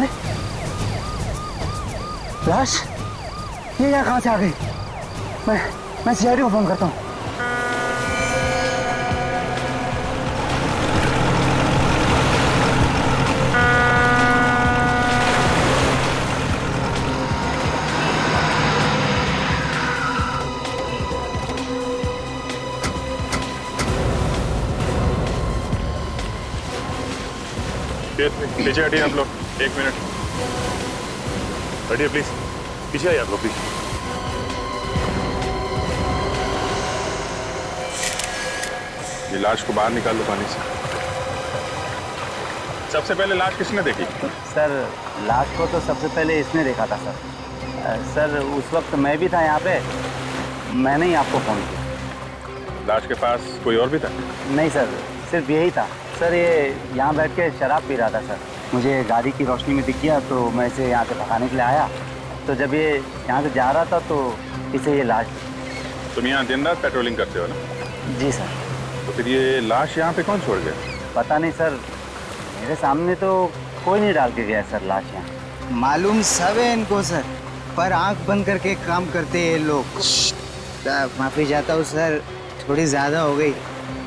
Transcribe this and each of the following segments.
अरे लाश, ये यहाँ कहाँ से आ गई? मैं सीआईडी को फोन करता हूँ। पीछे हटिए आप लोग, 1 मिनट हटिए प्लीज, पीछे आइए आप लोग प्लीज। ये लाश को बाहर निकाल लो पानी से। सबसे पहले लाश किसने देखी? सर लाश को तो सबसे पहले इसने देखा था सर। सर उस वक्त मैं भी था यहाँ पे, मैंने ही आपको फोन किया। लाश के पास कोई और भी था? नहीं सर, सिर्फ यही था सर। ये यहाँ बैठ के शराब पी रहा था सर। मुझे गाड़ी की रोशनी में दिख गया तो मैं इसे यहाँ से भगाने के लिए आया। तो जब ये यहाँ से जा रहा था तो इसे ये लाश। तुम यहाँ दिन रात पेट्रोलिंग करते हो ना? जी सर। तो फिर ये लाश यहाँ पे कौन छोड़ गया? पता नहीं सर, मेरे सामने तो कोई नहीं डाल के गया सर लाश यहाँ। मालूम सब है इनको सर, पर आंख बंद करके काम करते हैं ये लोग। माफी चाहता हूँ सर, थोड़ी ज्यादा हो गई।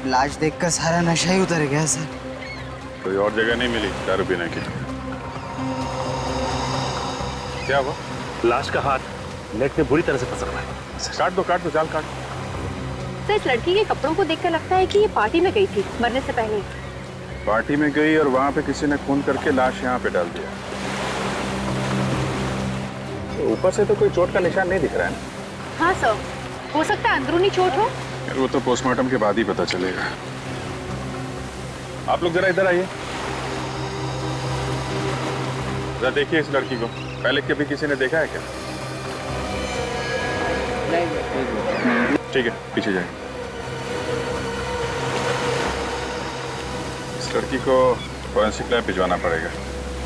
लाश देखकर सारा नशा ही उतर गया सर। कोई और जगह नहीं मिली दारू पीने की? क्या हुआ? लाश का हाथ नेट में बुरी तरह से फंसा हुआ है। काट दो जाल काट। सर इस लड़की के कपड़ों को देखकर लगता है कि ये पार्टी में गई थी मरने से पहले। पार्टी में गई और वहां पे किसी ने खून करके लाश यहाँ पे डाल दिया। तो ऊपर से तो कोई चोट का निशान नहीं दिख रहा है ना? हाँ सर, हो सकता है अंदरूनी चोट हो। वो तो पोस्टमार्टम के बाद ही पता चलेगा। आप लोग जरा इधर आइए, जरा देखिए इस लड़की को। पहले कभी किसी ने देखा है क्या? ठीक है, पीछे जाइए। इस लड़की को फॉरेंसिक लैब भिजवाना पड़ेगा।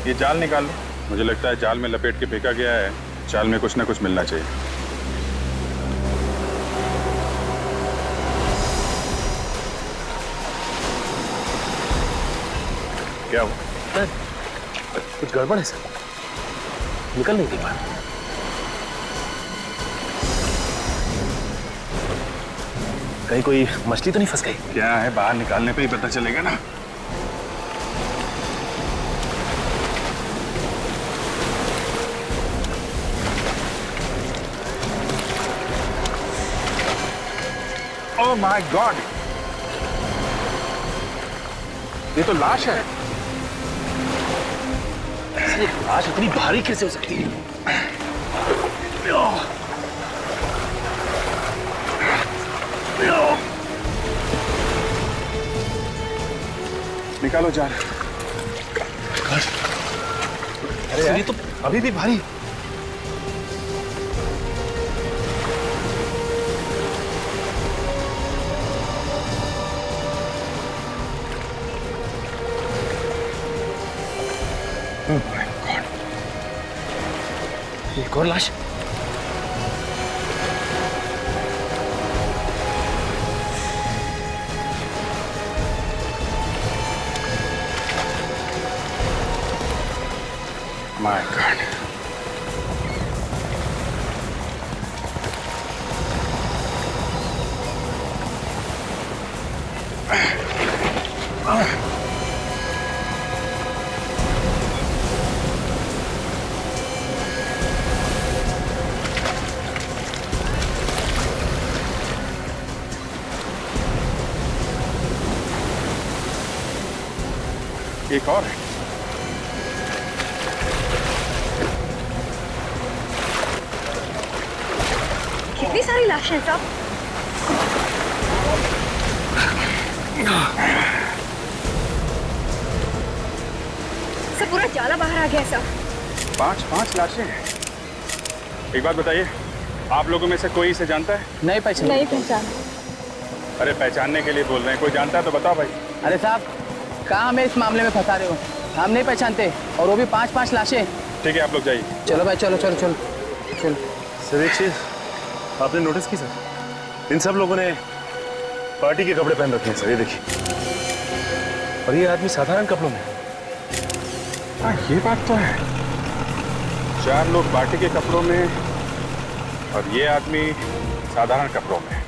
ये जाल निकाल लो। मुझे लगता है जाल में लपेट के फेंका गया है। जाल में कुछ ना कुछ मिलना चाहिए। क्या हुआ? कुछ गड़बड़ है सर, निकल नहीं पा रहा। कहीं कोई मछली तो नहीं फंस गई? क्या है, बाहर निकालने पे ही पता चलेगा ना। ओह माय गॉड, ये तो लाश है। ऐसे लाश इतनी भारी कैसे हो सकती है? निकालो जाल। अरे ये तो अभी भी भारी। एक और लाश। My God. एक और है। कितनी सारी लाशें हैं साहब। सब पूरा जाला बाहर आ गया साहब। 5 लाशें हैं। एक बात बताइए, आप लोगों में से कोई इसे जानता है? नहीं पहचान। अरे पहचानने के लिए बोल रहे हैं, कोई जानता है तो बताओ भाई। अरे साहब कहाँ हमें इस मामले में फंसा रहे हो? हम नहीं पहचानते, और वो भी 5 लाशें। ठीक है, आप लोग जाइए। चलो भाई, चलो। सर एक चीज आपने नोटिस की सर, इन सब लोगों ने पार्टी के कपड़े पहन रखे हैं सर, ये देखिए। और ये आदमी साधारण कपड़ों में। हाँ, ये बात तो है। 4 लोग पार्टी के कपड़ों में और ये आदमी साधारण कपड़ों में,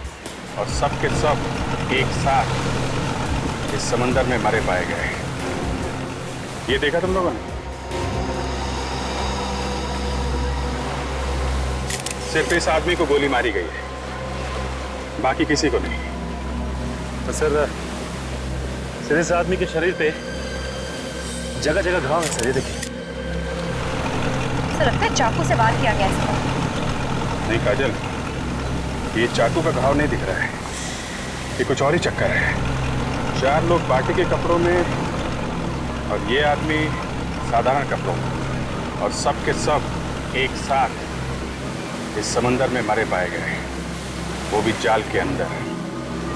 और सब के सब एक साथ इस समंदर में मरे पाए गए। ये देखा तुम लोगों ने? सिर्फ इस आदमी को गोली मारी गई है, बाकी किसी को नहीं। तो सर इस आदमी के शरीर पे जगह जगह घाव है सर, ये देखिए। सर लगता है चाकू से वार किया गया है इसको। नहीं काजल, ये चाकू का घाव नहीं दिख रहा है, ये कुछ और ही चक्कर है। 4 लोग पार्टी के कपड़ों में और ये आदमी साधारण कपड़ों में, और सब के सब एक साथ इस समंदर में मरे पाए गए, वो भी जाल के अंदर।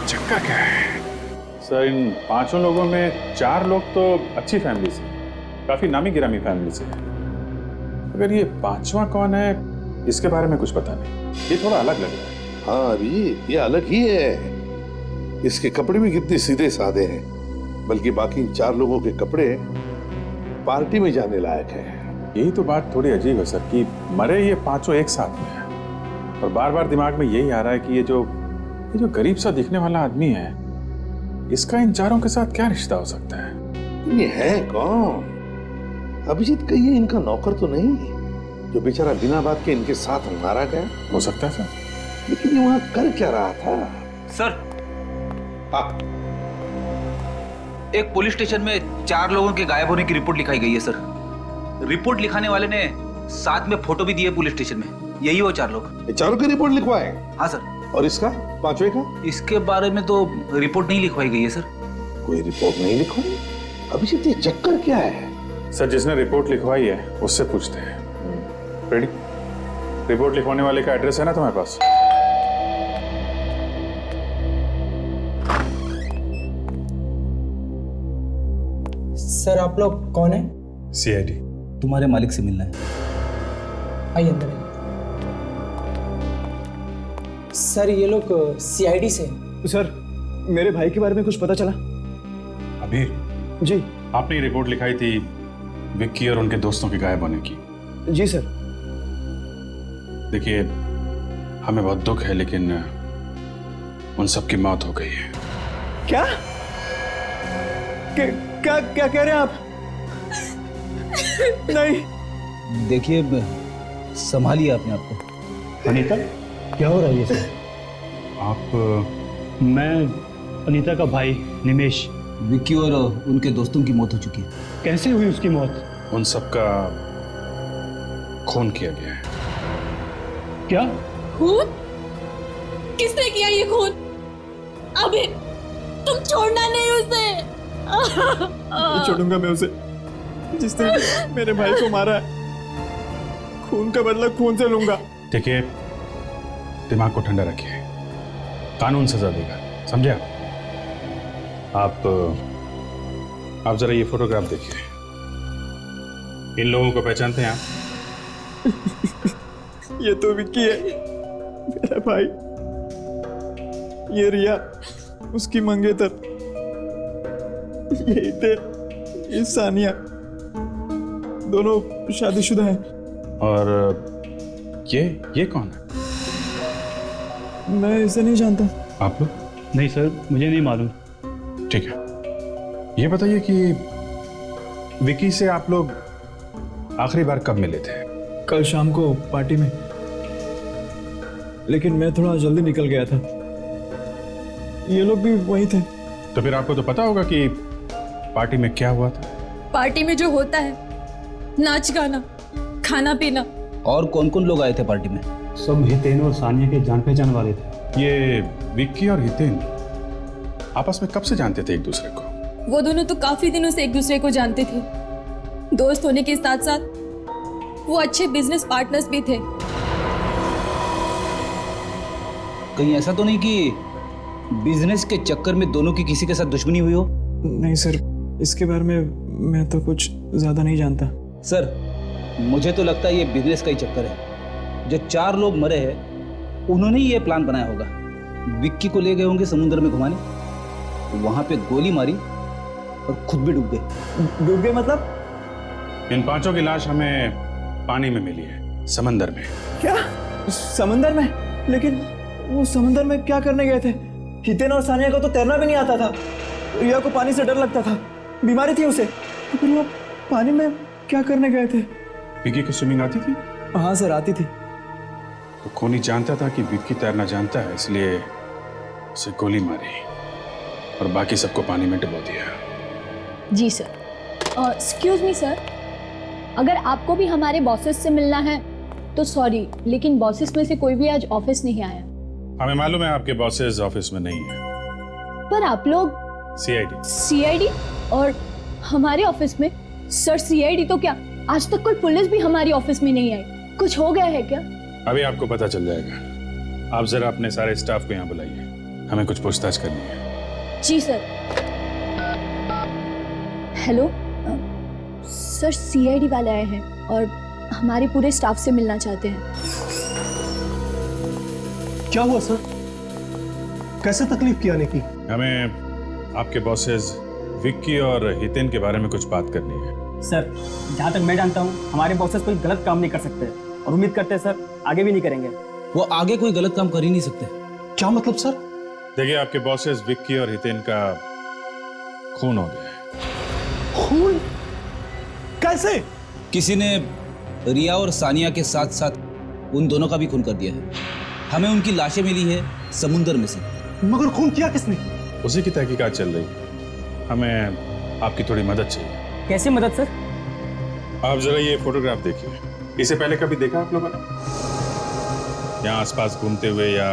चक्कर क्या है? सर इन 5 लोगों में 4 लोग तो अच्छी फैमिली से, काफी नामी गिरामी फैमिली से है। अगर ये 5वां कौन है, इसके बारे में कुछ पता नहीं। ये थोड़ा अलग लग रहा है। हाँ अभी ये अलग ही है। इसके कपड़े भी कितने सीधे साधे हैं, बल्कि बाकी 4 लोगों के कपड़े पार्टी में जाने लायक हैं। यही तो बात थोड़ी अजीब है सर, कि मरे ये 5 एक साथ में है, और बार बार दिमाग में यही आ रहा है कि ये जो गरीब सा दिखने वाला आदमी है, इसका इन 4 के साथ क्या रिश्ता हो सकता है? ये है कौन? अभिजीत कहिए इनका नौकर तो नहीं, जो बेचारा बिना बात के इनके साथ मारा गया? हो सकता है सर। लेकिन ये वहां कर क्या रहा था? सर हाँ, एक पुलिस स्टेशन में 4 लोगों के गायब होने की रिपोर्ट लिखाई गई है सर। रिपोर्ट लिखाने वाले ने साथ में फोटो भी दी है पुलिस स्टेशन में। यही वो 4 लोग। ये 4 की रिपोर्ट लिखवाए? हाँ सर। और इसका 5वें का? इसके बारे में तो रिपोर्ट नहीं लिखवाई गई है सर। कोई रिपोर्ट नहीं लिखवाई? अभिजीत ये चक्कर क्या है? सर जिसने रिपोर्ट लिखवाई है उससे पूछते हैं। रेडी? रिपोर्ट लिखवाने वाले का एड्रेस है ना तुम्हारे पास? सर आप लोग कौन है? सीआईडी। तुम्हारे मालिक से मिलना है। आइए अंदर आइए। सर ये लोग सीआईडी से। सर मेरे भाई के बारे में कुछ पता चला? अबीर जी। आपने रिपोर्ट लिखाई थी विक्की और उनके दोस्तों के गायब होने की। जी सर। देखिए हमें बहुत दुख है, लेकिन उन सब की मौत हो गई है। क्या क्या क्या कह रहे हैं आप? नहीं। देखिए संभालिए अपने आप को। अनीता क्या हो रहा है ये सर? आप? मैं अनीता का भाई निमेश। विक्की और उनके दोस्तों की मौत हो चुकी है। कैसे हुई उसकी मौत? उन सब का खून किया गया है। क्या खून? किसने किया ये खून? अबे तुम छोड़ना नहीं उसे। नहीं छोड़ूंगा मैं उसे, जिसने मेरे भाई को मारा है। खून का बदला खून से लूंगा। देखिए दिमाग को ठंडा रखिए, कानून सजा देगा, समझे आप? आप जरा ये फोटोग्राफ देखिए। इन लोगों को पहचानते हैं आप? ये तो विक्की है मेरा भाई। ये रिया उसकी मंगेतर, ये हितेन, ये सानिया, दोनों शादीशुदा हैं। और ये कौन है? मैं इसे नहीं जानता। आप लोग? नहीं सर मुझे नहीं मालूम। ठीक है, ये बताइए कि विकी से आप लोग आखिरी बार कब मिले थे? कल शाम को पार्टी में, लेकिन मैं थोड़ा जल्दी निकल गया था। ये लोग भी वहीं थे। तो फिर आपको तो पता होगा कि पार्टी में क्या हुआ था। पार्टी में जो होता है, नाच गाना, खाना पीना। और कौन कौन लोग आए थे पार्टी में? सब हितेन और सानिया के जान पहचान वाले थे। ये विक्की और हितेन आपस में कब से जानते थे एक दूसरे को? वो दोनों तो काफी दिनों से एक दूसरे को जानते थे। दोस्त होने के साथ साथ वो अच्छे बिजनेस पार्टनर्स भी थे। कहीं ऐसा तो नहीं कि बिजनेस के चक्कर में दोनों की किसी के साथ दुश्मनी हुई हो? नहीं सर, इसके बारे में मैं तो कुछ ज्यादा नहीं जानता। सर मुझे तो लगता है ये बिजनेस का ही चक्कर है। जो 4 लोग मरे हैं उन्होंने ही ये प्लान बनाया होगा। विक्की को ले गए होंगे समुद्र में घुमाने, वहां पे गोली मारी और खुद भी डूब गए। डूब गए मतलब? इन 5 की लाश हमें पानी में मिली है, समंदर में। क्या? समंदर में? लेकिन वो समंदर में क्या करने गए थे? हितेन और सानिया को तो तैरना भी नहीं आता था। रिया को पानी से डर लगता था, बीमारी थी उसे, तो फिर वो पानी में क्या करने गए थे? विक्की को स्विमिंग आती थी? हाँ सर, आती थी। तो खूनी जानता था कि विक्की तैरना जानता है, इसलिए उसे गोली मारी और बाकी सबको पानी में डुबो दिया। जी सर। एक्सक्यूज मी सर, अगर आपको भी हमारे बॉसेस से मिलना है तो सॉरी, लेकिन बॉसेस में से कोई भी आज ऑफिस नहीं आया। हमें मालूम है आपके बॉसेस ऑफिस में नहीं है। पर आप लोग सीआईडी और हमारे ऑफिस में? सर सीआईडी तो क्या, आज तक कोई पुलिस भी हमारी ऑफिस में नहीं आई। कुछ हो गया है क्या? अभी आपको पता चल जाएगा। आप जरा अपने सारे स्टाफ को यहाँ बुलाइए, हमें कुछ पूछताछ करनी है। जी सर। हेलो सर, सीआईडी वाले आए हैं और हमारे पूरे स्टाफ से मिलना चाहते हैं। क्या हुआ सर? कैसे तकलीफ की आने की? हमें आपके बॉसेस विक्की और हितेन के बारे में कुछ बात करनी है। सर, जहाँ तक मैं जानता हूँ हमारे बॉसेस कोई गलत काम नहीं कर सकते और उम्मीद करते हैं सर आगे भी नहीं करेंगे। वो आगे कोई गलत काम कर ही नहीं सकते। क्या मतलब सर? देखिए, आपके बॉसेस विक्की और हितेन का खून हो गया है। खून? कैसे? किसी ने रिया और सानिया के साथ साथ उन दोनों का भी खून कर दिया है। हमें उनकी लाशें मिली है समुद्र में से। मगर खून किया किसने? उसी की तहकीकात चल रही है। हमें आपकी थोड़ी मदद चाहिए। कैसे मदद सर? आप जरा ये फोटोग्राफ देखिए। इसे पहले कभी देखा आप लोगों ने? यहाँ आसपास घूमते हुए या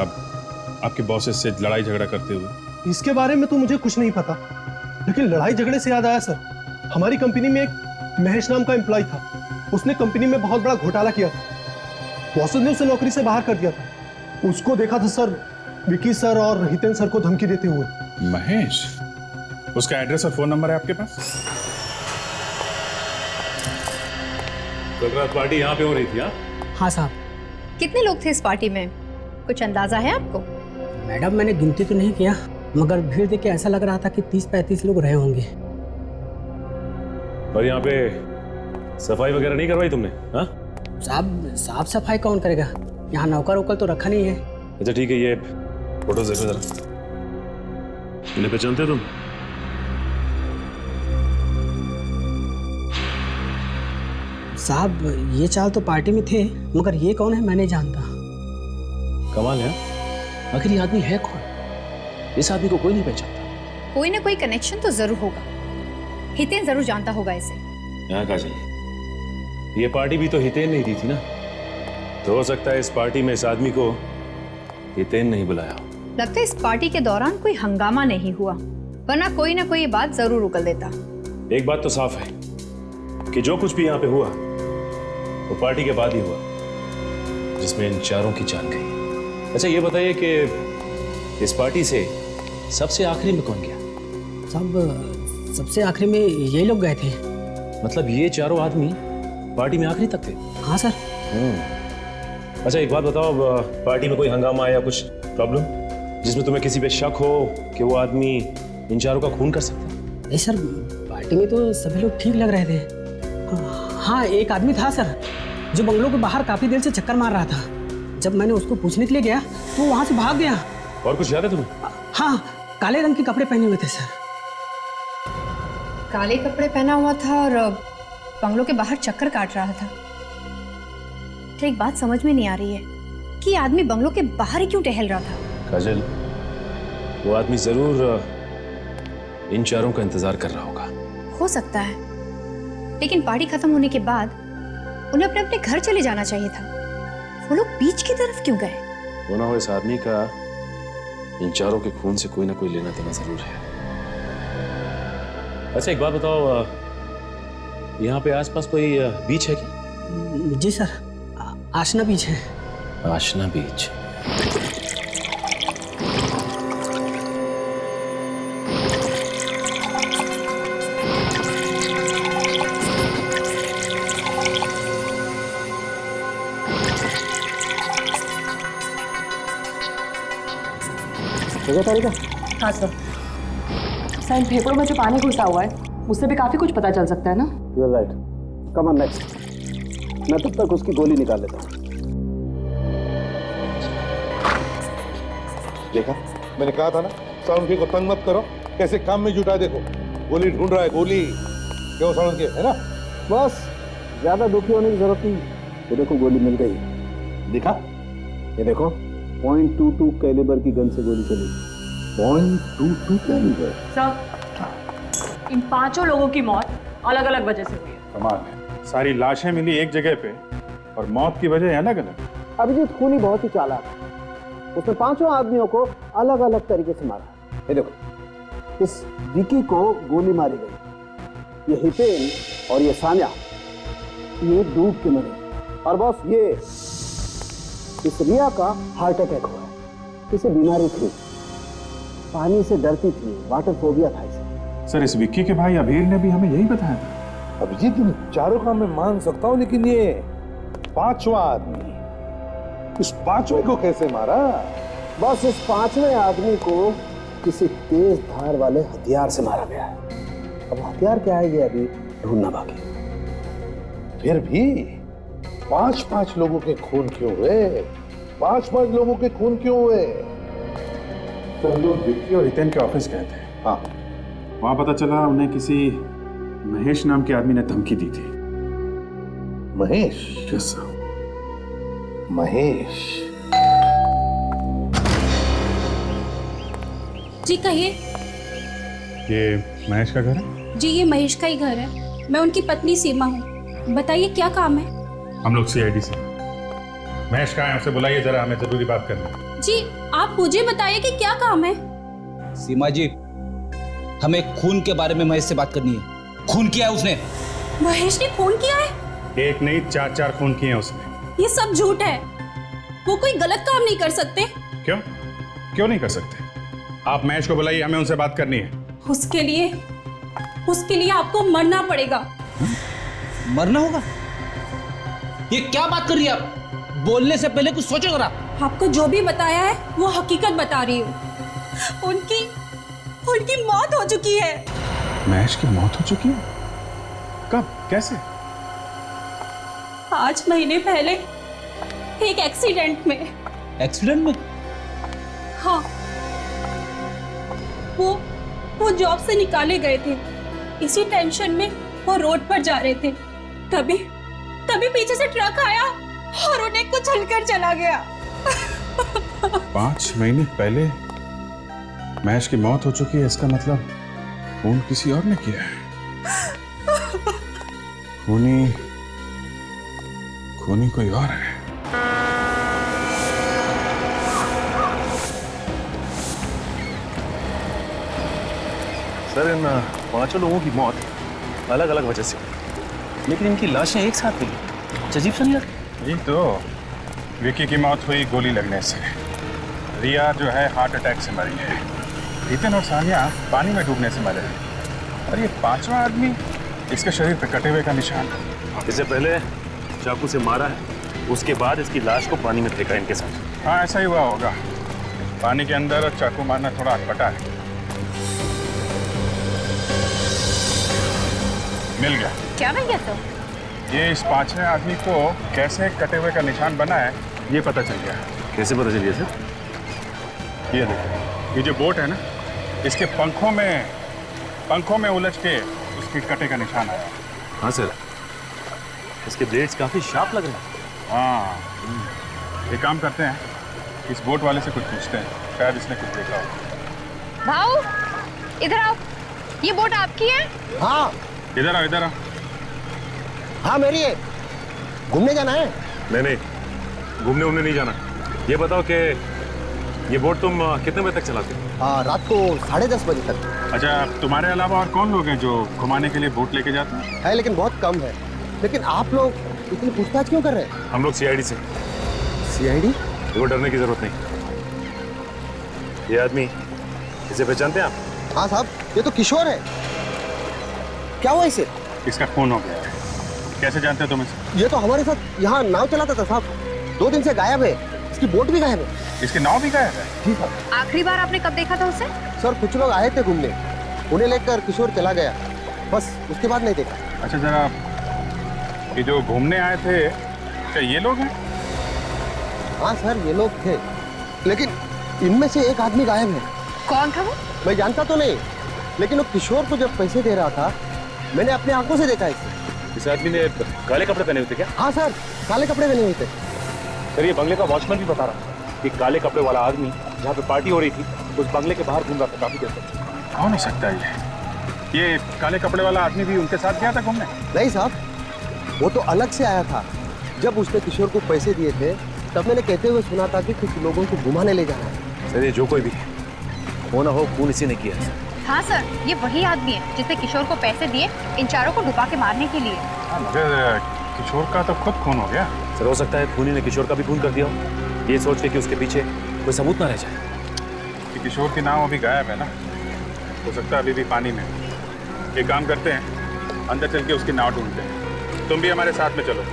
आपके बॉसेस से लड़ाई झगड़ा करते हुए? इसके बारे में तो मुझे कुछ नहीं पता, लेकिन लड़ाई झगड़े से याद आया सर, हमारी कंपनी में एक महेश नाम का एम्प्लॉय था। उसने कंपनी में बहुत बड़ा घोटाला किया था। बॉसेस ने उसे नौकरी से बाहर कर दिया था। उसको देखा था सर विकी सर और हितेन सर को धमकी देते हुए। महेश? उसका एड्रेस और फोन नंबर है आपके पास? कल रात पार्टी यहाँ पे हो रही थी? हाँ साहब। कितने लोग थे इस पार्टी में, कुछ अंदाजा है आपको? मैडम, मैंने गिनती तो नहीं किया, मगर भीड़ देख के ऐसा लग रहा था कि 30-35 लोग रहे होंगे। और यहाँ पे सफाई वगैरह नहीं करवाई तुमने? हाँ साहब, साफ सफाई कौन करेगा? यहाँ नौकर वोकर तो रखा नहीं है। अच्छा ठीक है, ये फोटो देखो जरा। इन्हें पहचानते हो तुम? साहब, ये चाल तो पार्टी में थे, मगर ये कौन है मैं नहीं जानता। कमाल है। आखिर ये आदमी है कौन? इस आदमी को कोई नहीं पहचानता। कोई ना कोई कनेक्शन तो जरूर होगा। हितेन जरूर जानता होगा इसे। यहाँ काजल, ये पार्टी भी तो हितेन नहीं दी थी ना, तो हो सकता है इस पार्टी में इस आदमी को हितेन नहीं बुलाया हो। लगता है इस पार्टी के दौरान कोई हंगामा नहीं हुआ, वरना कोई ना कोई ये बात जरूर उगल देता। एक बात तो साफ है कि जो कुछ भी यहाँ पे हुआ वो पार्टी के बाद ही हुआ, जिसमें इन चारों की जान गई। अच्छा ये बताइए कि इस पार्टी से सबसे आखिरी में कौन गया? साहब, सबसे आखिरी में यही लोग गए थे। मतलब ये चारों आदमी पार्टी में आखिरी तक थे? हाँ सर। अच्छा एक बात बताओ, पार्टी में कोई हंगामा या कुछ प्रॉब्लम जिसमें तुम्हें किसी पे शक हो कि वो आदमी इन चारों का खून कर सकता है? नहीं सर, पार्टी में तो सभी लोग ठीक लग रहे थे। हाँ, एक आदमी था सर जो बंगलों के बाहर काफी देर से चक्कर मार रहा था। जब मैंने उसको पूछने के लिए गया तो वहां से भाग गया। और कुछ याद है तुम्हें? हाँ, काले रंग के कपड़े पहने हुए थे सर। काले कपड़े पहना हुआ था और बंगलों के बाहर चक्कर काट रहा था। तो एक बात समझ में नहीं आ रही है कि ये आदमी बंगलों के बाहर ही क्यों टहल रहा था? काजल, वो आदमी जरूर इन चारों का इंतजार कर रहा होगा। हो सकता है, लेकिन पार्टी खत्म होने के बाद उन्हें अपने अपने घर चले जाना चाहिए था। वो लोग बीच की तरफ क्यों गए? वो ना हो इस आदमी का इन चारों के खून से कोई ना कोई लेना देना जरूर है। अच्छा एक बात बताओ, यहाँ पे आसपास कोई बीच है क्या? जी सर, आशना बीच है। आशना बीच? हाँ सर। सर, इन फेफड़ों में जो पानी घुसा हुआ है उससे भी काफी कुछ पता चल सकता है ना? You're right. Come on next. मैं तब तक उसकी गोली निकाल लेता हूँ। देखा, मैंने कहा था ना, सालुंके को तंग मत करो, कैसे काम में जुटा। देखो गोली ढूंढ रहा है, गोली। क्यों सालुंके, है ना? बस ज्यादा दुखी होने की जरूरत नहीं। ये देखो गोली मिल गई। देखा, ये देखो .22 कैलिबर की गन से गोली चली। .22 कैलिबर। सर, इन 5 लोगों की मौत अलग अलग वजह से हुई है। कमाल है, सारी लाशें मिली एक जगह पे और मौत की वजह अलग अलग। अभिजीत खूनी बहुत ही चालाक है। उसने 5 आदमियों को अलग अलग तरीके से मारा। ये देखो, इस विकी को गोली मारी गई, ये हितेन और ये सान्या ये डूब के मरे। और बॉस, ये इस रिया का हार्ट अटैक हुआ है। इसे बीमारी थी, पानी से डरती थी, वाटर फोबिया था इसे। सर, इस विक्की के भाई अभीर ने भी हमें यही बताया था। अभिजीत, इन चारों का मैं मान सकता हूँ, लेकिन ये 5वां आदमी, इस 5वें को कैसे मारा? बस इस 5वें आदमी को किसी तेज धार वाले हथियार से मारा गया है। अब हथियार क्या है ये अभी ढूंढना बाकी। फिर भी 5-5 लोगों के खून क्यों हुए? 5-5 लोगों के खून क्यों हुए? तो हम लोग विक्की और हितेन के ऑफिस गए थे। हाँ, वहां पता चला उन्हें किसी महेश नाम के आदमी ने धमकी दी थी। महेश? Yes sir. महेश? जी कहिए। ये महेश का घर है? जी ये महेश का ही घर है। मैं उनकी पत्नी सीमा हूँ। बताइए क्या काम है? हम लोग CID से। महेश कहाँ है, उसे बुलाइए जरा, हमें जरूरी बात करनी है। जी आप मुझे बताइए कि क्या काम है? सीमा जी, हमें खून के बारे में महेश से बात करनी है। खून किया है उसने। महेश ने खून किया है? एक नहीं 4 खून किए हैं उसने। ये सब झूठ है। वो कोई गलत काम नहीं कर सकते। क्यों? क्यों नहीं कर सकते? आप महेश को बुलाइए, हमें उनसे बात करनी है। उसके लिए आपको मरना पड़ेगा। मरना होगा? ये क्या बात कर रही है आप? बोलने से पहले कुछ सोचो जरा। आपको जो भी बताया है वो हकीकत बता रही हूँ। उनकी मौत हो चुकी है। महेश की मौत हो चुकी है? कब? कैसे? 5 महीने पहले एक एक्सीडेंट में। एक्सीडेंट में? हाँ, वो जॉब से निकाले गए थे। इसी टेंशन में वो रोड पर जा रहे थे, तभी पीछे से ट्रक आया और उन्हें कुचलकर चला गया। 5 महीने पहले महेश की मौत हो चुकी है, इसका मतलब खून किसी और ने किया है। खूनी कोई और है। सर, इन 5 लोगों की मौत अलग अलग वजह से, लेकिन इनकी लाशें एक साथ मिली। अजीब सा नहीं लगता? यही तो, विक्की की मौत हुई गोली लगने से, रिया जो है हार्ट अटैक से मरी है, हितेन और सानिया पानी में डूबने से मरे हैं, और ये 5वां आदमी, इसके शरीर पे कटे हुए का निशान। इससे पहले चाकू से मारा है, उसके बाद इसकी लाश को पानी में फेंका इनके साथ। हाँ, ऐसा ही हुआ होगा। पानी के अंदर चाकू मारना थोड़ा अटपटा है। मिल गया। क्या मिल गया सर? ये इस 5वें आदमी को कैसे कटे हुए का निशान बना है, ये पता चल गया। कैसे पता चलिए सर? ये देखो, ये जो बोट है ना, इसके पंखों में उलझ के उसके कटे का निशान आया। हाँ सर, इसके ब्लेड्स काफी शार्प लग रहे हैं। हाँ, ये काम करते हैं, इस बोट वाले से कुछ पूछते हैं, शायद इसने कुछ देखा हो। भाऊ इधर आओ, ये बोट आपकी है? हाँ इधर आओ। हाँ मेरी है। घूमने जाना है? नहीं, घूमने नहीं जाना। ये बताओ कि ये बोट तुम कितने बजे तक चलाते हो? रात को 10:30 बजे तक अच्छा, तुमरे अलावा और कौन लोग हैं जो घुमाने के लिए बोट लेके जाते हैं? है, लेकिन बहुत कम है। लेकिन आप लोग इतनी पूछताछ क्यों कर रहे हैं? हम लोग CID से। CID? देखो, डरने की जरूरत नहीं। ये आदमी, इसे पहचानते हैं आप? हाँ साहब, ये तो किशोर है। क्या हुआ इसे? इसका खून हो गया है। कैसे जानते हो तुम इसे? ये तो हमारे साथ यहाँ नाव चलाता था साहब। 2 दिन से गायब है। इसकी बोट भी गायब है। इसके नाव भी गायब है? जी साहब। आखिरी बार आपने कब देखा था उसे? सर, कुछ लोग आए थे घूमने, उन्हें लेकर किशोर चला गया, बस उसके बाद नहीं देखा। अच्छा, जरा ये जो घूमने आए थे, क्या ये लोग हैं? हाँ सर, ये लोग थे, लेकिन इनमें से एक आदमी गायब है। कौन था वो? मैं जानता तो नहीं, लेकिन वो किशोर को जब पैसे दे रहा था, मैंने अपनी आंखों से देखा इसे। इस आदमी ने काले कपड़े पहने हुए थे क्या? हाँ सर, काले कपड़े पहने हुए थे। सर, ये बंगले का वॉचमैन भी बता रहा था कि काले कपड़े वाला आदमी जहाँ पे पार्टी हो रही थी, उस बंगले के बाहर घूम रहा था काफी देर तक। कौन हो सकता है ये काले कपड़े वाला आदमी भी उनके साथ गया था घूमने? नहीं साहब, वो तो अलग से आया था। जब उसने किशोर को पैसे दिए थे, तब मैंने कहते हुए सुना था कि कुछ लोगों को घुमाने ले जाना है। सर, ये जो कोई भी हो ना हो, खून इसी ने किया है। हाँ सर, ये वही आदमी है जिसने किशोर को पैसे दिए इन चारों को डुबा के मारने के लिए। मगर किशोर का तो खुद खून हो गया। सर, हो सकता है खूनी ने किशोर का भी खून कर दिया हो, ये सोच के कि उसके पीछे कोई सबूत ना रह जाए। कि किशोर की नाव अभी गायब है ना, हो सकता है अभी भी पानी में। एक काम करते हैं, अंदर चल के उसकी नाव ढूंढते हैं। तुम भी हमारे साथ में चलो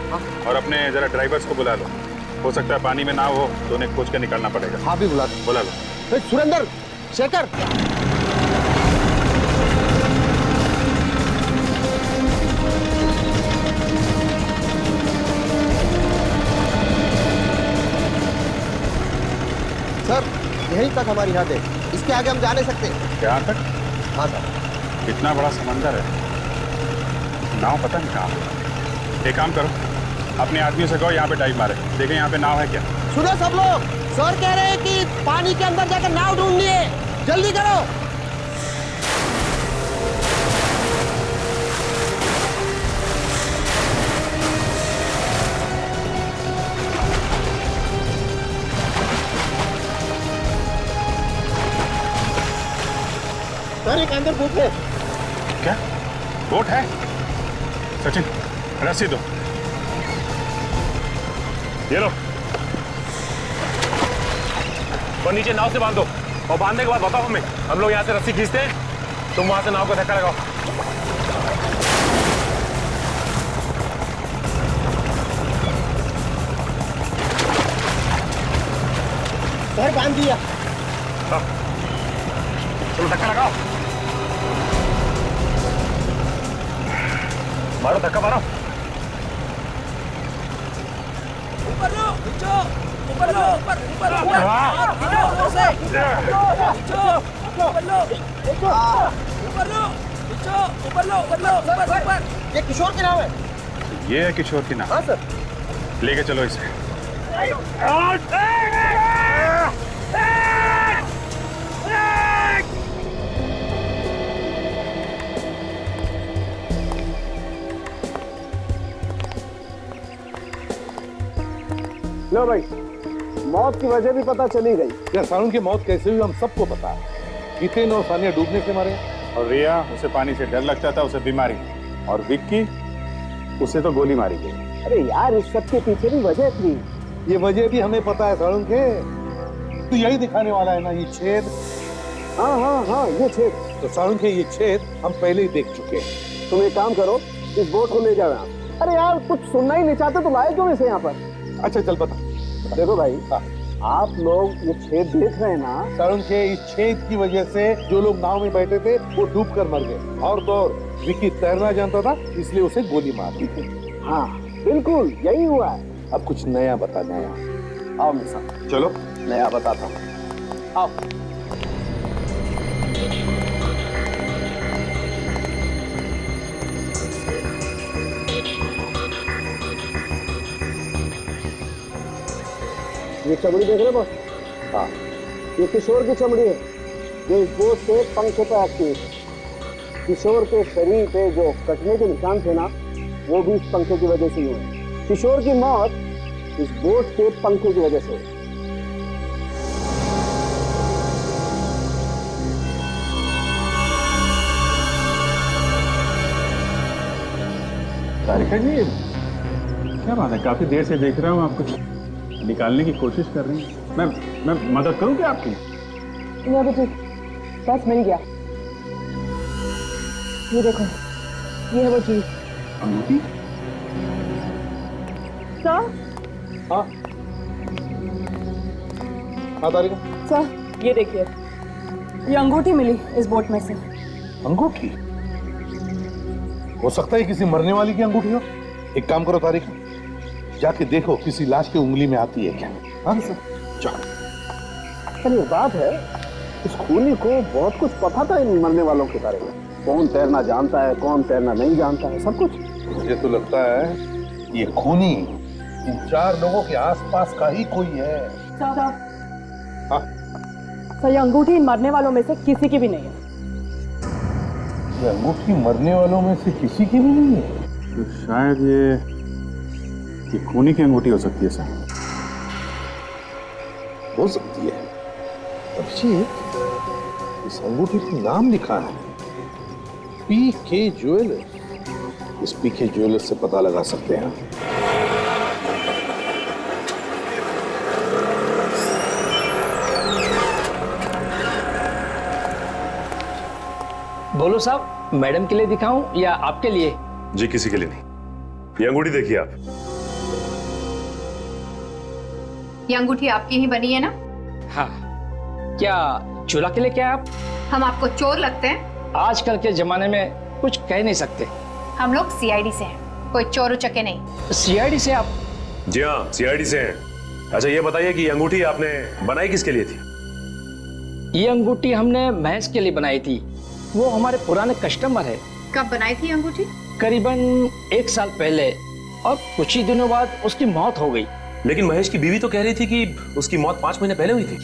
और अपने जरा ड्राइवर्स को बुला लो। हो सकता है पानी में नाव हो तो उन्हें खोज कर निकालना पड़ेगा। हाँ भी बुला लो। सुरेंद्र, शेखर, सर, यहीं तक हमारी हद है, इसके आगे हम जा नहीं सकते। यहाँ तक? हाँ सर। इतना बड़ा समंदर है, नाव पता नहीं कहाँ है। एक काम करो, अपने आदमियों से कहो यहाँ पे डाइव मारे, देखें यहाँ पे नाव है क्या। सुनो सब लोग, सर कह रहे हैं कि पानी के अंदर जाकर नाव ढूंढनी है, जल्दी करो। सर, एक अंदर बोट है। क्या बोट है? सचिन, रस्सी दो। ये लो, और नीचे नाव से बांध दो, और बांधने के बाद बताओ हमें। हम लोग यहाँ से रस्सी खींचते हैं, तुम वहां से नाव को धक्का लगाओ। सर, बांध दिया। चलो धक्का लगाओ, मारो धक्का मारो। ऊपर लो, नीचे, ऊपर लो, ऊपर ऊपर ऊपर से, ऊपर लो, ऊपर। ये किशोर की नाव है। ये है किशोर की नाव? हाँ सर। लेके चलो इसे। लो भाई, मौत की वजह भी पता चली गई। क्या सारुण की मौत कैसे हुई हम सबको पता है। हितेन और सानिया डूबने से मारे, और रिया, उसे पानी से डर लगता था, उसे बीमारी। और विक्की, उसे तो गोली मारी गई। अरे यार, इस सब के पीछे भी वजह थी। ये वजह भी हमें पता है सारुण के। तो यही दिखाने वाला है ना ये छेद। हाँ हाँ हाँ, ये छेद। तो सारुण के ये छेद हम पहले ही देख चुके हैं। तुम एक काम करो, इस बोट को ले जाओ यहाँ। अरे यार, कुछ सुनना ही नहीं चाहते तो लाए क्यों इसे यहाँ पर? अच्छा चल बता। देखो भाई, आप लोग ये छेद देख रहे हैं ना? सारुण के इस छेद की वजह से जो लोग नाव में बैठे थे वो डूब कर मर गए। और तो और विक्की तैरना जानता था, इसलिए उसे गोली मार दी थी। हाँ बिल्कुल यही हुआ है। अब कुछ नया बता। नया आओ मेरे साथ। चलो नया बताता हूँ, आओ। ये चमड़ी देख रहे बॉस? हाँ, ये किशोर की चमड़ी है जो इस बोट के पंखे पे आती है। किशोर के शरीर पे जो कटने के निशान थे ना, वो भी इस पंखे की वजह से हुए। किशोर की मौत इस बोट के पंखे की वजह से हुई। तारिका जी, क्या बात है, काफी देर से देख रहा हूँ आप कुछ निकालने की कोशिश कर रही हैं। मैं मदद करूँ क्या आपकी? ये बेटी, बस मिल गया। ये देखो, ये है वो चीज। अंगूठी? सर? हाँ हाँ तारिका। सर, ये देखिए, ये अंगूठी मिली इस बोट में से। अंगूठी? हो सकता है किसी मरने वाली की अंगूठी हो। एक काम करो तारिक, जाके देखो किसी लाश की उंगली में आती है क्या। हाँ जाओ। पर ये बात है, इस खूनी को बहुत कुछ पता था इन मरने वालों के बारे में। कौन तैरना जानता है, कौन तैरना नहीं जानता है, सब कुछ। मुझे तो लगता है ये खूनी इन 4 लोगों के आसपास का ही कोई है। सर ये अंगूठी इन मरने वालों में से किसी की भी नहीं है। ये अंगूठी मरने वालों में से किसी की भी नहीं है? तो शायद ये खूनी की अंगूठी हो सकती है सर। हो सकती है। अभिषेक, इस अंगूठी पर नाम लिखा है पीके ज्वेलर्स। इस पीके ज्वेलर्स से पता लगा सकते हैं। बोलो साहब, मैडम के लिए दिखाऊं या आपके लिए? जी किसी के लिए नहीं। ये अंगूठी देखिए आप। ये अंगूठी आपकी ही बनी है ना? हाँ। क्या चूल्हा के लिए क्या आप? हम आपको चोर लगते हैं? आजकल के जमाने में कुछ कह नहीं सकते। हम लोग सीआईडी से हैं, कोई चोर उचक्के नहीं। सीआईडी से आप? जी हाँ, सीआईडी से हैं। अच्छा ये बताइए कि ये अंगूठी आपने बनाई किसके लिए थी? ये अंगूठी हमने महेश के लिए बनाई थी। वो हमारे पुराने कस्टमर है। कब बनाई थी अंगूठी? करीबन 1 साल पहले, और कुछ ही दिनों बाद उसकी मौत हो गई। लेकिन महेश की बीवी तो कह रही थी कि उसकी मौत 5 महीने पहले हुई थी।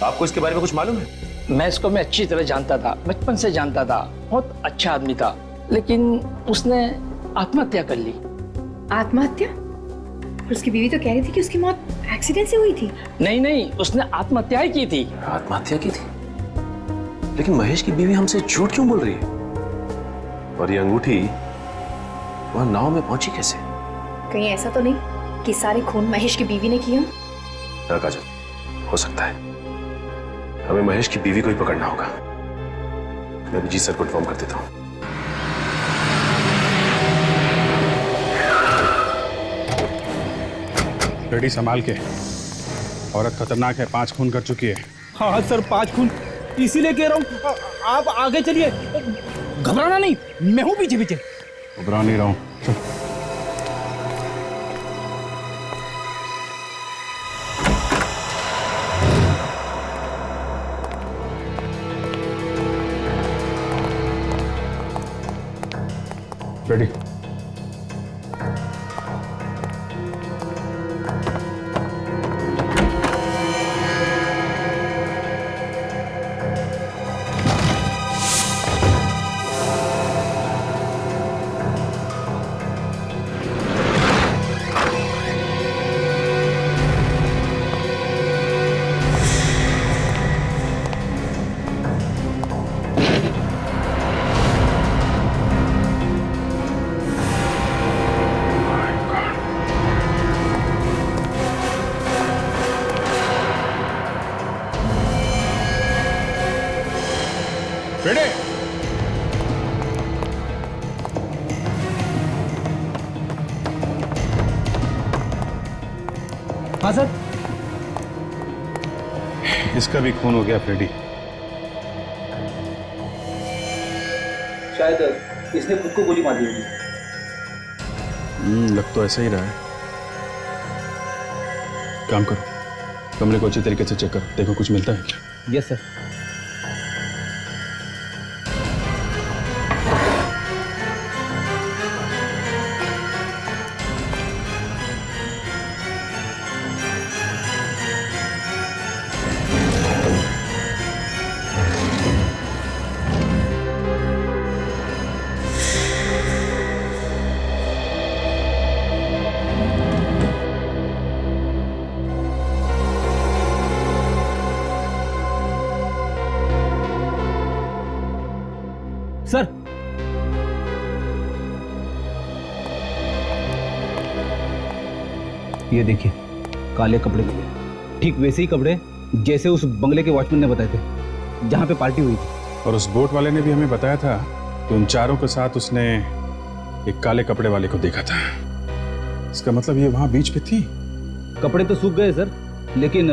आपको इसके बारे में कुछ मालूम है? महेश को मैं अच्छी तरह जानता था, बचपन से जानता था। बहुत अच्छा आदमी था, लेकिन उसने आत्महत्या कर ली। आत्महत्या? उसकी बीवी तो कह रही थी कि उसकी मौत एक्सीडेंट से हुई थी। नहीं, उसने आत्महत्या ही की थी। आत्महत्या की थी? लेकिन महेश की बीवी हमसे झूठ क्यों बोल रही है? और ये अंगूठी वहां नाव में पहुंची कैसे? कहीं ऐसा तो नहीं कि सारे खून महेश की बीवी ने किया? हाँ काजल, हो सकता है। हमें महेश की बीवी को ही पकड़ना होगा। मैं भी जी सर को इन्फॉर्म कर देता हूँ। रेडी संभाल के। औरत खतरनाक है, 5 खून कर चुकी है। हाँ सर, 5 खून। इसीलिए कह रहा हूँ आप आगे चलिए, घबराना नहीं, मैं हूँ पीछे पीछे। घबरा नहीं रहा हूँ। रेडी। रेडी। हाँ सर। इसका भी खून हो गया फ्रेडी। शायद इसने खुद को गोली मार दी होगी। लग तो ऐसा ही रहा है। काम करो, कमरे को अच्छी तरीके से चेक करो, देखो कुछ मिलता है क्या। Yes sir. सर, ये देखिए, काले कपड़े मिले, ठीक वैसे ही कपड़े जैसे उस बंगले के वॉचमैन ने बताए थे जहां पे पार्टी हुई थी। और उस बोट वाले ने भी हमें बताया था कि उन चारों के साथ उसने एक काले कपड़े वाले को देखा था। इसका मतलब ये वहां बीच पे थी। कपड़े तो सूख गए सर, लेकिन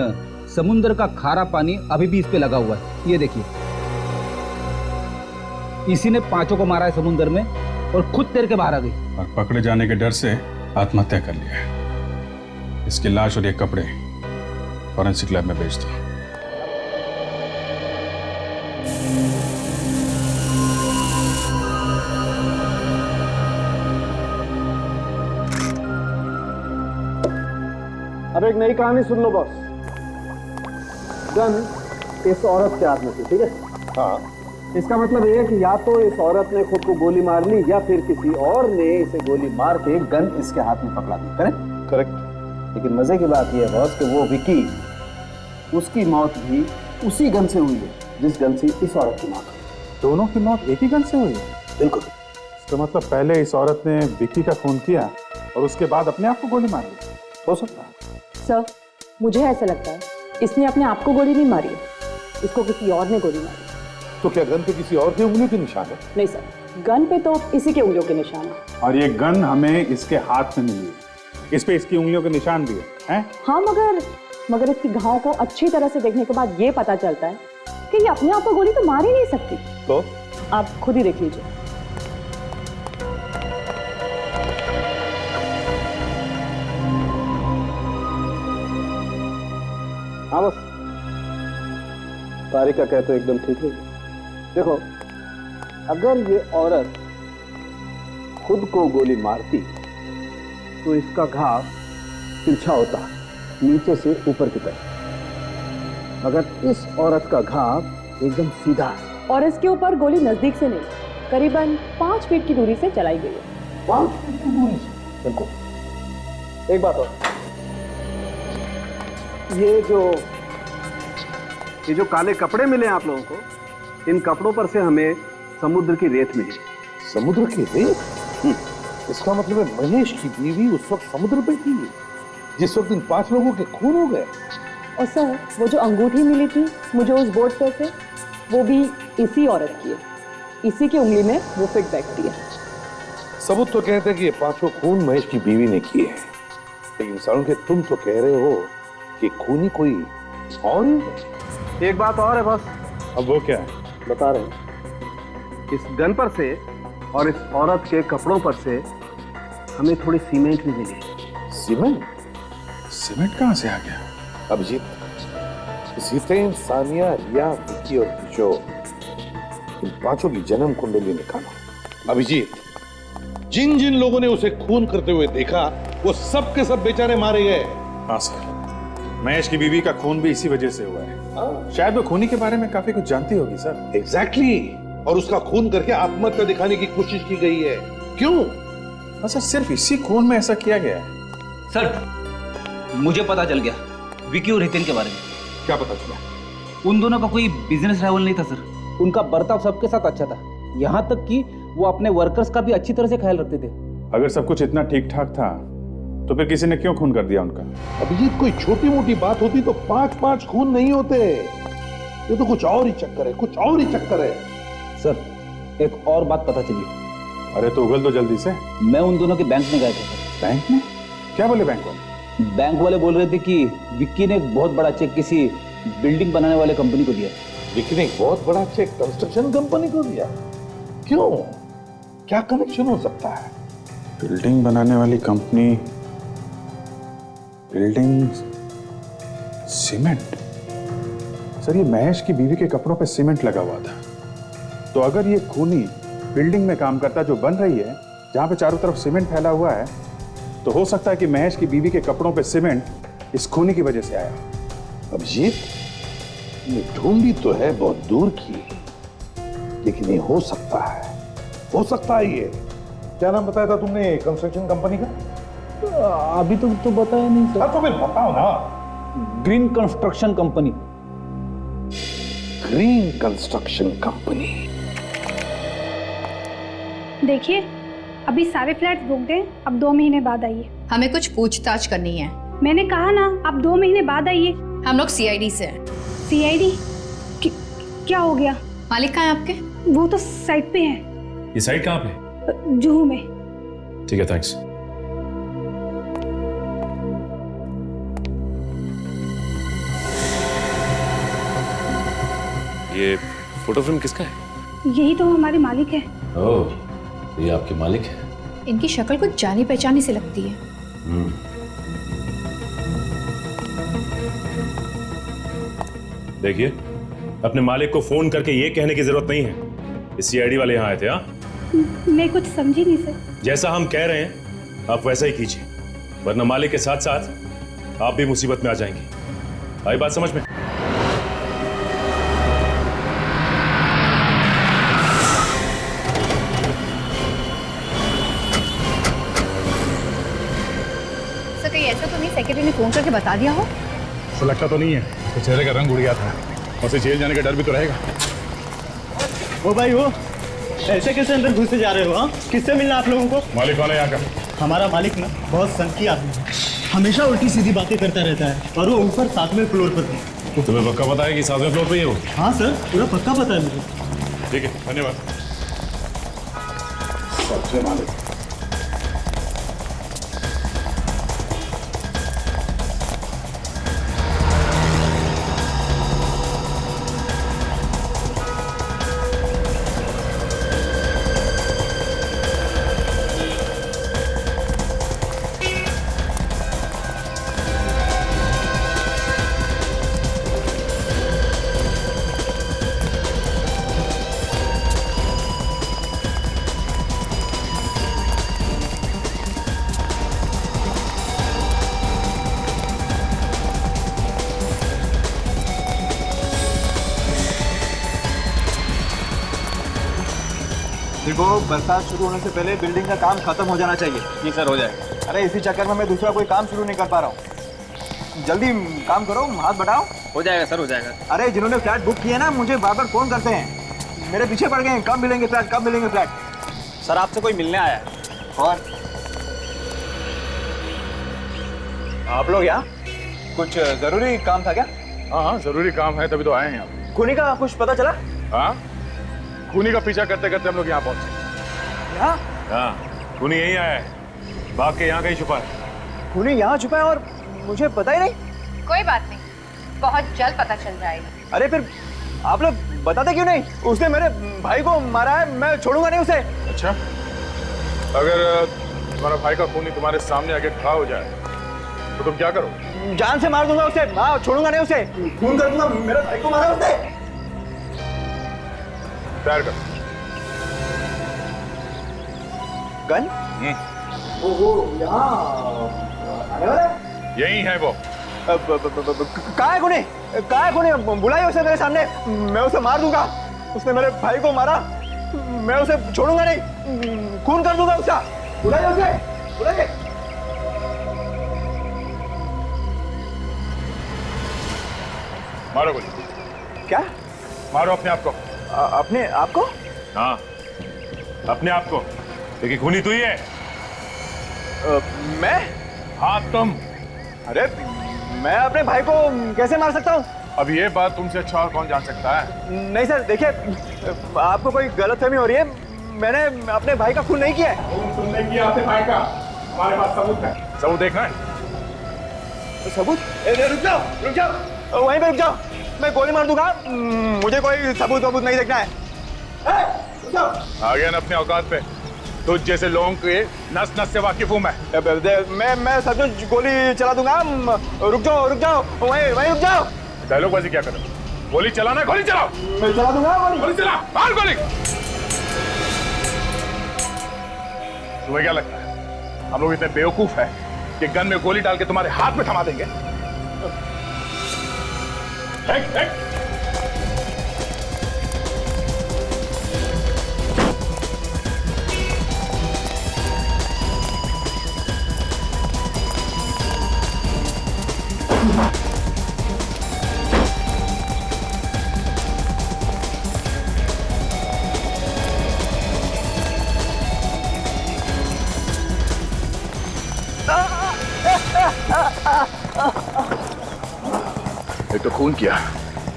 समुद्र का खारा पानी अभी भी इस पे लगा हुआ है। ये देखिए, इसी ने 5 को मारा है समुद्र में, और खुद तैर के बाहर आ गई। और पकड़े जाने के डर से आत्महत्या कर लिया है। इसकी लाश और ये कपड़े फॉरेंसिक लैब में भेज दो। अब एक नई कहानी सुन लो बॉस। गन इस औरत के हाथ में थी, ठीक है? हाँ। इसका मतलब ये है कि या तो इस औरत ने खुद को गोली मार ली या फिर किसी और ने इसे गोली मार के गन इसके हाथ में पकड़ा दी। करेक्ट? करेक्ट। लेकिन मजे की बात यह है बॉस कि वो विकी, उसकी मौत भी उसी गन से हुई है जिस गन से इस औरत की मौत हुई। दोनों की मौत एक ही गन से हुई है? बिल्कुल। तो मतलब पहले इस औरत ने विक्की का खून किया और उसके बाद अपने आप को गोली मार ली। हो सकता है सर, मुझे ऐसा लगता है इसने अपने आप को गोली नहीं मारी है, इसको किसी और ने गोली मारी। तो क्या गन पे किसी और की उंगलियों के निशान है? नहीं सर, गन पे तो इसी के उंगलियों के निशान है। और ये गन हमें इसके हाथ में मिली है, इस पे इसकी उंगलियों के निशान भी है? हाँ, मगर इसकी घाव को अच्छी तरह से देखने के बाद ये पता चलता है कि ये अपने आप को गोली तो मार ही नहीं सकती। तो आप खुद ही देख लीजिए। हाँ बस, तारिक का कहते एकदम ठीक है। देखो, अगर ये औरत खुद को गोली मारती तो इसका घाव तिरछा होता, नीचे से ऊपर की तरफ। मगर इस औरत का घाव एकदम सीधा है। और इसके ऊपर गोली नजदीक से नहीं, करीबन 5 फीट की दूरी से चलाई गई है। 5 फीट की दूरी से? बिल्कुल। एक बात और, ये जो काले कपड़े मिले आप लोगों को, इन कपड़ों पर से हमें समुद्र की रेत मिली। समुद्र की रेत? इसका मतलब है महेश की बीवी उस वक्त समुद्र पे थी जिस वक्त इन 5 लोगों के खून हो गए। और सर, वो जो अंगूठी मिली थी मुझे उस बोर्ड पे से, वो भी इसी औरत की है। इसी की उंगली में वो फिट बैठती है। सबूत तो कहते हैं कि ये 5 खून महेश की बीवी ने किए हैं, लेकिन सारुण के तुम तो कह रहे हो कि खूनी कोई और ही। एक बात और है बस। अब वो क्या है? बता रहे हैं। इस गन पर से और इस औरत के कपड़ों पर से हमें थोड़ी सीमेंट भी मिली। सीमेंट? सीमेंट कहाँ से आ गया? अभिजीत, जितेन, सानिया, रिया, विक्की और किशोर, इन 5 की जन्म कुंडली निकालो। अभिजीत, जिन जिन लोगों ने उसे खून करते हुए देखा वो सब के सब बेचारे मारे गए। हाँ सर, महेश की बीवी का खून भी इसी वजह से हुआ है। शायद वो खूनी के बारे में काफी कुछ जानती होगी सर। एग्जैक्टली। और उसका खून करके आत्महत्या दिखाने की कोशिश की गई है। क्यों? सर, सिर्फ इसी खून में ऐसा किया गया है? सर, मुझे पता चल गया विकी और हितेन के बारे में। क्या पता चला? उन दोनों का कोई बिजनेस राइवल नहीं था सर। उनका बर्ताव सबके साथ अच्छा था, यहाँ तक कि वो अपने वर्कर्स का भी अच्छी तरह से ख्याल रखते थे। अगर सब कुछ इतना ठीक ठाक था तो फिर किसी ने क्यों खून कर दिया उनका? अभिजीत, कोई छोटी मोटी बात होती तो 5 खून नहीं होते। ये तो कुछ और ही चक्कर है, कुछ और ही चक्कर है। सर, एक और बात पता चली। अरे तो उगल दो जल्दी से। मैं उन दोनों के बैंक में गए थे सर। बैंक में? क्या बोले बैंक वाले? बैंक वाले बोल रहे थे कि विक्की ने एक बहुत बड़ा चेक किसी बिल्डिंग बनाने वाले कंपनी को दिया। विक्की ने एक बहुत बड़ा चेक कंस्ट्रक्शन कंपनी को दिया? क्यों? क्या कनेक्शन हो सकता है? बिल्डिंग बनाने वाली कंपनी, बिल्डिंग, सीमेंट। सर, ये महेश की बीवी के कपड़ों पे सीमेंट लगा हुआ था, तो अगर ये खूनी बिल्डिंग में काम करता जो बन रही है, जहां पे चारों तरफ सीमेंट फैला हुआ है, तो हो सकता है कि महेश की बीवी के कपड़ों पे सीमेंट इस खूनी की वजह से आया। अभिजीत, ये ढूंढी तो है बहुत दूर की, लेकिन ये हो सकता है, हो सकता है। ये क्या नाम बताया था तुमने कंस्ट्रक्शन कंपनी का? अभी तो बताया नहीं सर। तो फिर बताओ ना। Green construction company. Green construction company. देखिए, अभी सारे फ्लैट्स बुक दें, अब 2 महीने बाद आइए। हमें कुछ पूछताछ करनी है। मैंने कहा ना, आप 2 महीने बाद आइए। हम लोग सीआईडी से हैं। सीआईडी? क्या हो गया? मालिक कहाँ है आपके? वो तो साइट पे है। ये साइट कहाँ पे? जुहू में। ठीक है, थैंक्स। ये फोटो फिल्म किसका है? यही तो हमारे मालिक है। ओह, ये आपके मालिक है? इनकी शक्ल कुछ जानी पहचानी से लगती है। देखिए, अपने मालिक को फोन करके ये कहने की जरूरत नहीं है कि सीआईडी वाले यहाँ आए थे। हाँ, मैं कुछ समझी नहीं सर। जैसा हम कह रहे हैं आप वैसा ही कीजिए, वरना मालिक के साथ साथ आप भी मुसीबत में आ जाएंगे। आई बात समझ में? सर कहीं ऐसा तो नहीं सेक्रेटरी ने फोन करके बता दिया हो? तो लगता तो नहीं है, तो चेहरे का रंग उड़ गया था और उसे जेल जाने का डर भी तो रहेगा। ओ भाई वो ऐसे कैसे अंदर घुसे जा रहे हो? हाँ, किससे मिलना आप लोगों को? मालिक कौन है यहाँ का? हमारा मालिक ना बहुत संकी आदमी है, हमेशा उल्टी सीधी बातें करता रहता है और वो ऊपर 7वें फ्लोर पर है। तुम्हें पक्का पता है कि 7वें फ्लोर पे ही है वो? हाँ सर, पूरा पक्का पता है मुझे। ठीक है, धन्यवाद। सबसे मालिक देखो, बरसात शुरू होने से पहले बिल्डिंग का काम खत्म हो जाना चाहिए। जी सर, हो जाएगा। अरे इसी चक्कर में मैं दूसरा कोई काम शुरू नहीं कर पा रहा हूँ। जल्दी काम करो, हाथ बढ़ाओ। हो जाएगा सर, हो जाएगा। अरे जिन्होंने फ्लैट बुक किया ना, मुझे बार बार फोन करते हैं, मेरे पीछे पड़ गए हैं, कब मिलेंगे फ्लैट, कब मिलेंगे फ्लैट। सर आपसे कोई मिलने आया है। और आप लोग यहाँ कुछ जरूरी काम था क्या? हाँ, जरूरी काम है, तभी तो आए हैं यहाँ। खूनी का कुछ पता चला? हाँ, खूनी का पीछा करते करते हम लोग यहाँ पहुंचे। यहाँ? हाँ, खूनी यहीं आया है, भाग के यहाँ कहीं छुपा है। खूनी यहाँ छुपा है और मुझे पता ही नहीं? कोई बात नहीं, बहुत जल्द पता चल जाएगा। अरे फिर आप लोग बताते क्यों नहीं? उसने मेरे भाई को मारा है, मैं छोड़ूंगा नहीं उसे। अच्छा, अगर तुम्हारा भाई का खूनी तुम्हारे सामने आके खड़ा हो जाए तो तुम क्या करो? जान से मार दूंगा उसे, हाँ, छोड़ूंगा नहीं उसे, खून कर दूंगा। मेरे भाई को मारा उसने। तैयार कर। गन? वो यहाँ आने वाला है? यही है वो। कहाँ है खूनी? कहाँ है खूनी? बुलाइए उसे मेरे सामने, मैं उसे मार दूंगा। उसने मेरे भाई को मारा, मैं उसे छोड़ूंगा नहीं, खून कर दूंगा उसका। बुलाइए उसे, बुलाइए। मारो गोली। क्या? मारो अपने आप को। अपने आप को? हाँ, अपने आप को, क्योंकि खूनी तू ही है। मैं? हाँ, तुम। अरे मैं अपने भाई को कैसे मार सकता हूँ? अब ये बात तुमसे अच्छा और कौन जान सकता है? नहीं सर, देखिए, आपको कोई गलतफहमी हो रही है। मैंने अपने भाई का खून नहीं किया है। तुमने किया अपने भाई का, हमारे पास सबूत है। सबूत देखना है? सबूत? रुक जाओ, रुक जाओ, वहीं पे रुक जाओ, मैं गोली मार दूंगा। मुझे कोई सबूत नहीं देखना है। रुक जाओ। आ गया ना अपने औकात पे। तुझ जैसे लोगों के नस नस से वाकिफ हूं मैं सचमुच गोली चला दूंगा। रुक जाओ, वहीं रुक जाओ। डायलॉगबाजी क्या कर रहे हो? गोली चलाना, गोली चलाओ। मैं चला दूंगा गोली। गोली चला, मार गोली। तुम्हें क्या लगता है हम लोग इतने बेवकूफ है कि गन में गोली डाल के तुम्हारे हाथ में थमा देंगे? एक तो खून किया,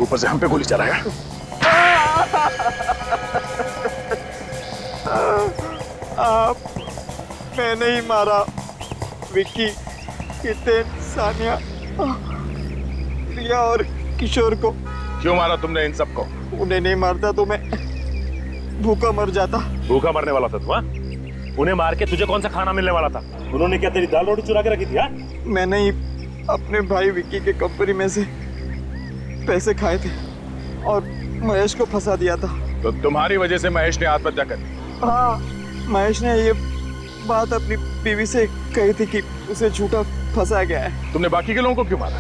ऊपर से हम पे गोली चलाया। मैं नहीं मारा विक्की, हितेन, सानिया, रिया और किशोर को। क्यों मारा तुमने इन सबको? उन्हें नहीं मारता तो मैं भूखा मर जाता। भूखा मरने वाला था तू? हाँ, उन्हें मार के तुझे कौन सा खाना मिलने वाला था? उन्होंने क्या तेरी दाल रोटी चुरा के रखी थी? हाँ? मैंने ही अपने भाई विक्की के कंपनी में से पैसे खाए थे और महेश को फंसा दिया था। तो तुम्हारी वजह से महेश ने आत्महत्या कर ली? हाँ, महेश ने ये बात अपनी बीवी से कही थी कि उसे झूठा फंसा गया है। तुमने बाकी के लोगों को क्यों मारा?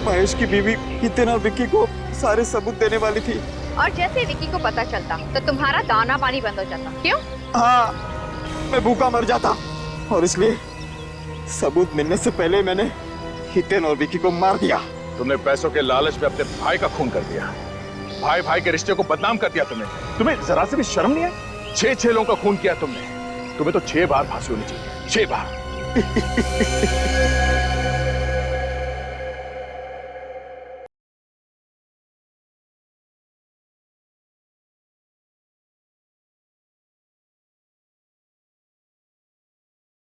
महेश की बीवी हितेन और विक्की को सारे सबूत देने वाली थी। और जैसे विक्की को पता चलता तो तुम्हारा दाना पानी बंद हो जाता। क्यों? हाँ, मैं भूखा मर जाता और इसलिए सबूत मिलने से पहले मैंने हितेन और विक्की को मार दिया। तुमने पैसों के लालच में अपने भाई का खून कर दिया। भाई भाई के रिश्ते को बदनाम कर दिया तुमने। तुम्हें जरा से भी शर्म नहीं है? 6 लोगों का खून किया तुमने। तुम्हें तो 6 बार फांसी होनी चाहिए, 6 बार।